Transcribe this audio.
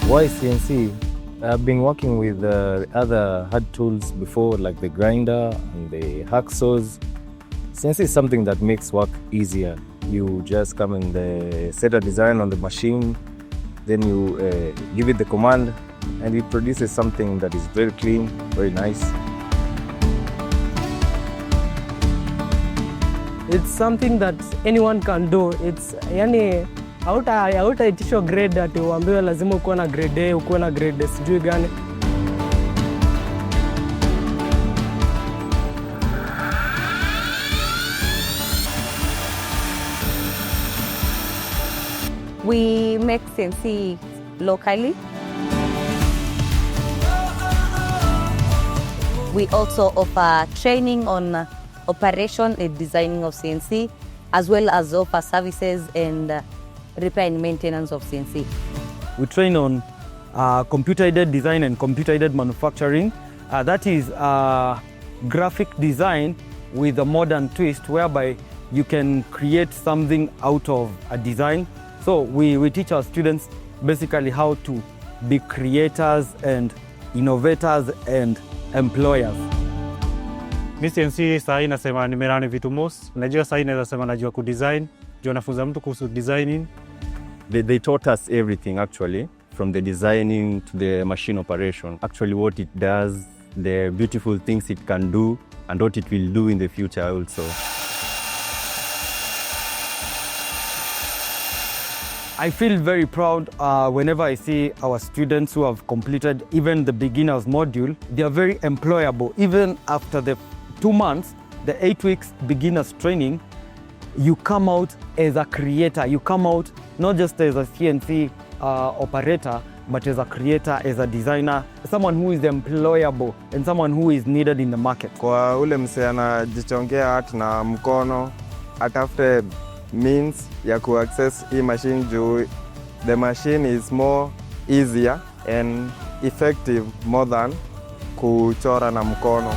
Why CNC? I've been working with other hard tools before, like the grinder and the hacksaws. CNC is something that makes work easier. You just come and set a design on the machine, then you give it the command, and it produces something that is very clean, very nice. It's something that anyone can do. It's yani hautaitisho grade ati uambiwe lazima ukuwe na grade A, ukuwe na grade sijui gani. We make CNC locally. We also offer training on operation and designing of CNC, as well as offer services and repair and maintenance of CNC. We train on computer-aided design and computer-aided manufacturing. That is graphic design with a modern twist whereby you can create something out of a design. So we teach our students basically how to be creators and innovators and employers. Mi CNC sahi nasema nimerani vitu most. Najua sahi naweza sema najua kudesign. Jua nafunza mtu kuhusu designing. They taught us everything actually, from the designing to the machine operation. Actually what it does, the beautiful things it can do, and what it will do in the future also. I feel very proud whenever I see our students who have completed even the beginners module. They are very employable. Even after the 2 months, the 8 weeks beginners training, you come out as a creator. You come out not just as a CNC operator, but as a creator, as a designer, someone who is employable and someone who is needed in the market. Kwa ule mse anajichongea art na mkono, atafute means ya ku-access hii machine juu the machine is more easier and effective more than kuchora na mkono.